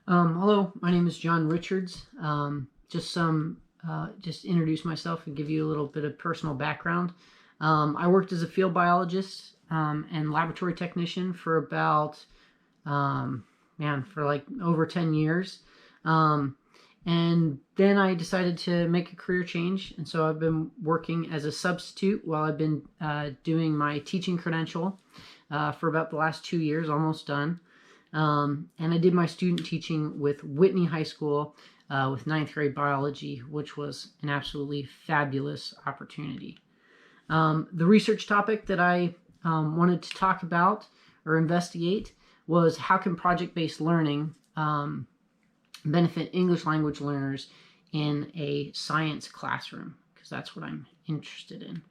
Hello, my name is John Richards. Just introduce myself and give you a little bit of personal background. I worked as a field biologist and laboratory technician for about, for like over 10 years. And then I decided to make a career change. And so I've been working as a substitute while I've been doing my teaching credential for about the last 2 years, almost done. And I did my student teaching with Whitney High School with 9th grade biology, which was an absolutely fabulous opportunity. The research topic that I wanted to talk about or investigate was how can project-based learning benefit English language learners in a science classroom, because that's what I'm interested in.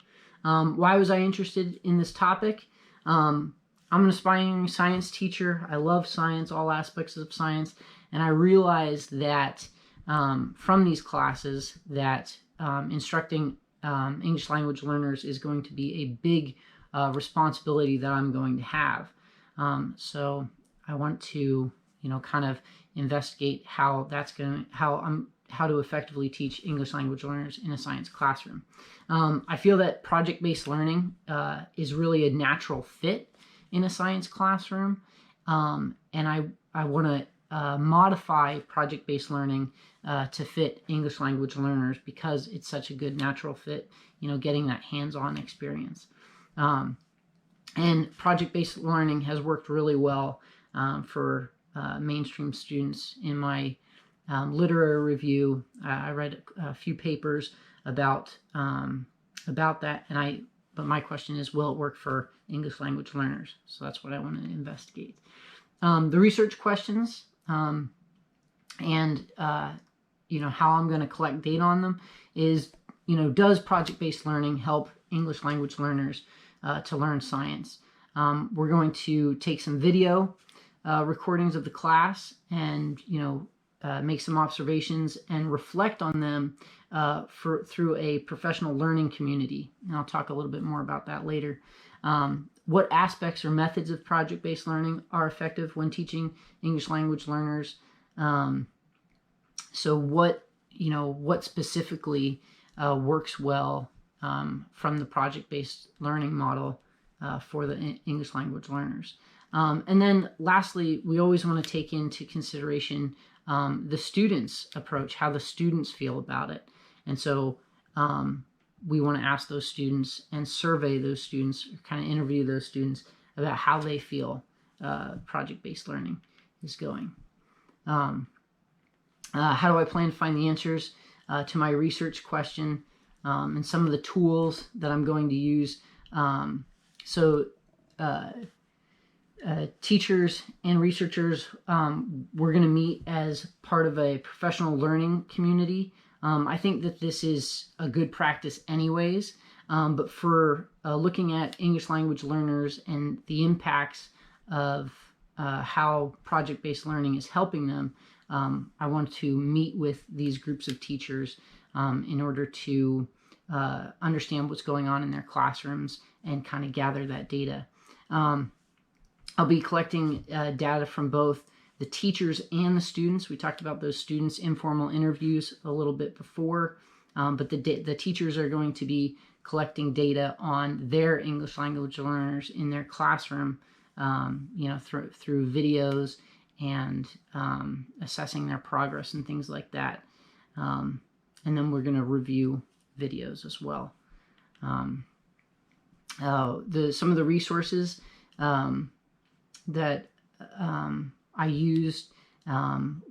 Why was I interested in this topic? I'm an aspiring science teacher. I love science, all aspects of science, and I realized that from these classes that instructing English language learners is going to be a big responsibility that I'm going to have. So I want to, kind of investigate how to effectively teach English language learners in a science classroom. I feel that project-based learning is really a natural fit in a science classroom, and I want to modify project-based learning to fit English language learners because it's such a good natural fit, getting that hands-on experience. And project-based learning has worked really well for mainstream students. In my literary review, I read a few papers about that, but my question is, will it work for English language learners? So that's what I want to investigate. The research questions and how I'm going to collect data on them is, does project-based learning help English language learners to learn science? We're going to take some video recordings of the class and, make some observations and reflect on them through a professional learning community. And I'll talk a little bit more about that later. What aspects or methods of project-based learning are effective when teaching English language learners? So what specifically works well from the project-based learning model for the English language learners? And then lastly, we always want to take into consideration the students' approach, how the students feel about it. And so we want to ask those students and survey those students, kind of interview those students about how they feel project-based learning is going. How do I plan to find the answers to my research question and some of the tools that I'm going to use? Teachers and researchers, we're going to meet as part of a professional learning community. I think that this is a good practice anyways, but for looking at English language learners and the impacts of how project-based learning is helping them, I want to meet with these groups of teachers in order to understand what's going on in their classrooms and kind of gather that data. I'll be collecting data from both the teachers and the students. We talked about those students' informal interviews a little bit before, but the teachers are going to be collecting data on their English language learners in their classroom, through videos and assessing their progress and things like that. And then we're going to review videos as well. Some of the resources that I used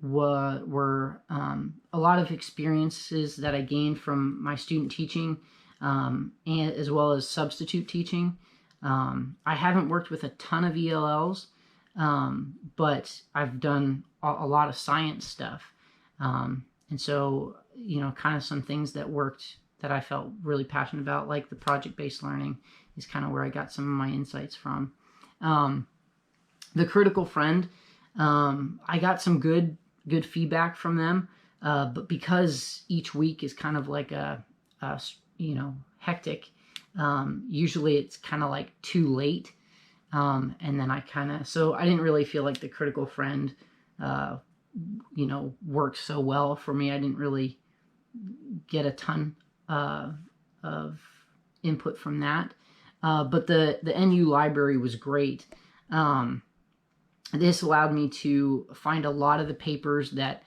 were a lot of experiences that I gained from my student teaching and as well as substitute teaching. I haven't worked with a ton of ELLs, but I've done a lot of science stuff. And so, kind of some things that worked that I felt really passionate about, like the project-based learning, is kind of where I got some of my insights from. The critical friend, I got some good feedback from them, but because each week is kind of like a hectic, usually it's kind of like too late, and then so I didn't really feel like the critical friend worked so well for me. I didn't really get a ton of input from that. But the NU library was great. This allowed me to find a lot of the papers that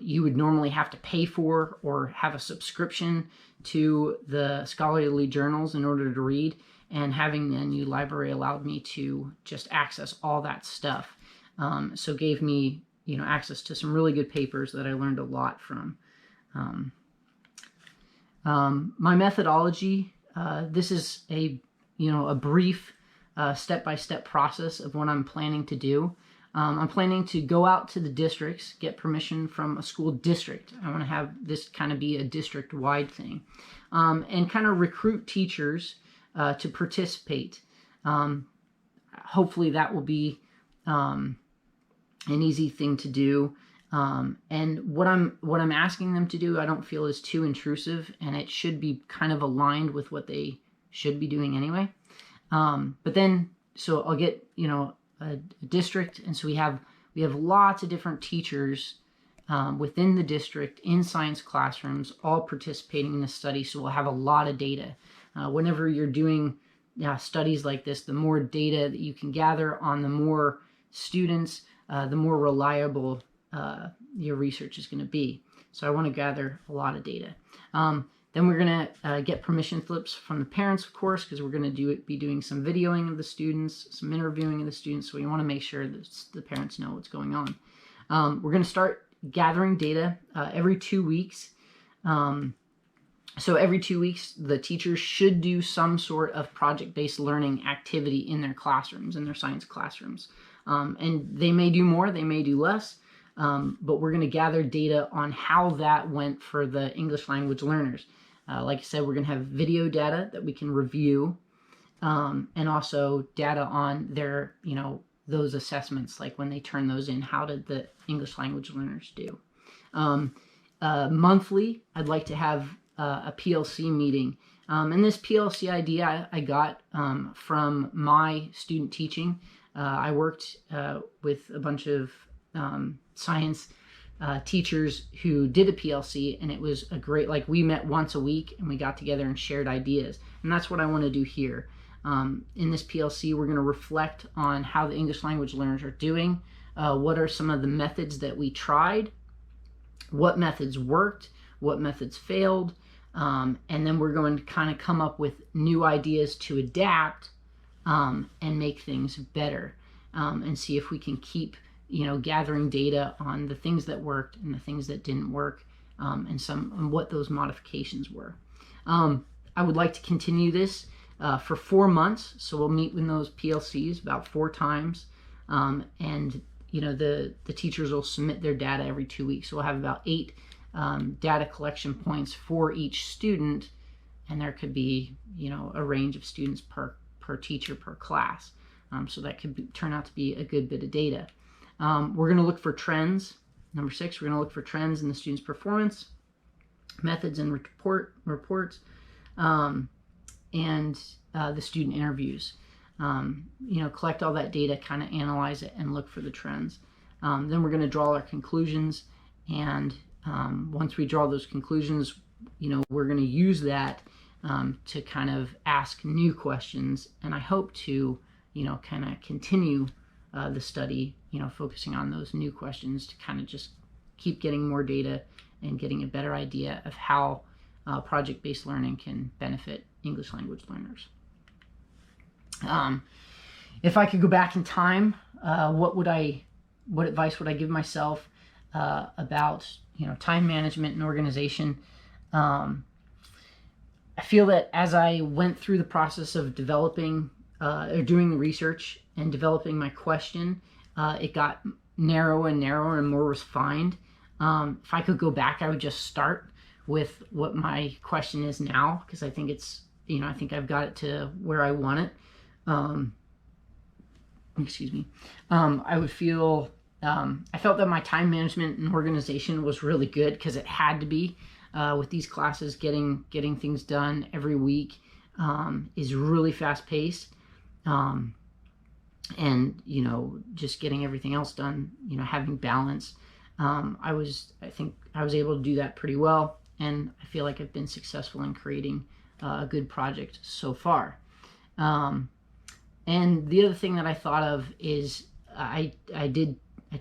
you would normally have to pay for or have a subscription to the scholarly journals in order to read. And having the NU library allowed me to just access all that stuff. So gave me, access to some really good papers that I learned a lot from. My methodology, this is a brief step-by-step process of what I'm planning to do. I'm planning to go out to the districts, get permission from a school district. I want to have this kind of be a district-wide thing, and kind of recruit teachers to participate. Hopefully that will be an easy thing to do. And what I'm asking them to do, I don't feel is too intrusive, and it should be kind of aligned with what they should be doing anyway. But then, so I'll get, a district, and so we have lots of different teachers within the district in science classrooms, all participating in this study. So we'll have a lot of data. Whenever you're doing studies like this, the more data that you can gather on the more students, the more reliable your research is going to be. So I want to gather a lot of data. Then we're going to get permission slips from the parents, of course, because we're going to be doing some videoing of the students, some interviewing of the students. So we want to make sure that the parents know what's going on. We're going to start gathering data every 2 weeks. So every 2 weeks, the teachers should do some sort of project-based learning activity in their classrooms, in their science classrooms. And they may do more, they may do less. But we're going to gather data on how that went for the English language learners. Like I said, we're going to have video data that we can review, and also data on their, those assessments, like when they turn those in, how did the English language learners do? Monthly, I'd like to have a PLC meeting. And this PLC idea I got from my student teaching. I worked with a bunch of science teachers who did a PLC, and it was a great, we met once a week and we got together and shared ideas. And that's what I want to do here. In this PLC, we're going to reflect on how the English language learners are doing. What are some of the methods that we tried? What methods worked? What methods failed? And then we're going to kind of come up with new ideas to adapt and make things better, and see if we can keep gathering data on the things that worked and the things that didn't work, and what those modifications were. I would like to continue this for 4 months, so we'll meet with those PLCs about 4 times, and the teachers will submit their data every 2 weeks. So we'll have about 8 data collection points for each student, and there could be a range of students per teacher per class. So that could turn out to be a good bit of data. We're going to look for trends. Number 6, we're going to look for trends in the students' performance, methods and reports, and the student interviews. Collect all that data, kind of analyze it, and look for the trends. Then we're going to draw our conclusions, and once we draw those conclusions, we're going to use that to kind of ask new questions, and I hope to, kind of continue the study, focusing on those new questions to kind of just keep getting more data and getting a better idea of how project-based learning can benefit English language learners. If I could go back in time, what advice would I give myself about time management and organization? I feel that as I went through the process of developing or doing the research and developing my question, it got narrower and narrower and more refined. If I could go back, I would just start with what my question is now, because I think it's, I think I've got it to where I want it. Excuse me. I felt that my time management and organization was really good, because it had to be, with these classes, getting things done every week is really fast paced. And just getting everything else done, having balance I think I was able to do that pretty well, and I feel like I've been successful in creating a good project so far. And the other thing that I thought of is I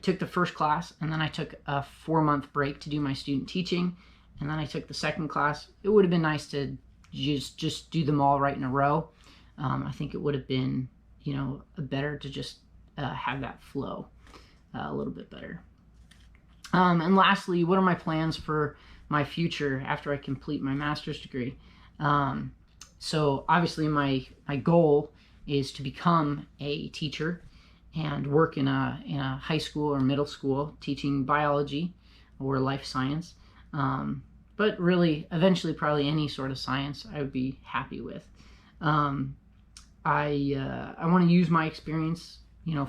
took the first class, and then I took a 4-month break to do my student teaching, and then I took the second class. It would have been nice to just do them all right in a row. I think it would have been, better to just have that flow a little bit better. And lastly, what are my plans for my future after I complete my master's degree? So obviously my goal is to become a teacher and work in a high school or middle school teaching biology or life science. But really, eventually, probably any sort of science I would be happy with. I want to use my experience,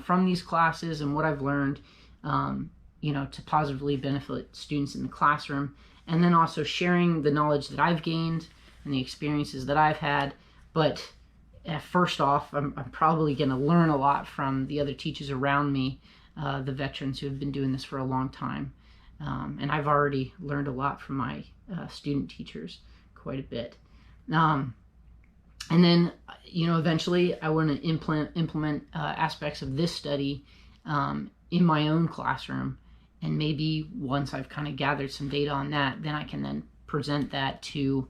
from these classes and what I've learned, to positively benefit students in the classroom, and then also sharing the knowledge that I've gained and the experiences that I've had. But first off, I'm probably going to learn a lot from the other teachers around me, the veterans who have been doing this for a long time. And I've already learned a lot from my student teachers, quite a bit. And then, eventually I want to implement aspects of this study in my own classroom. And maybe once I've kind of gathered some data on that, then I can then present that to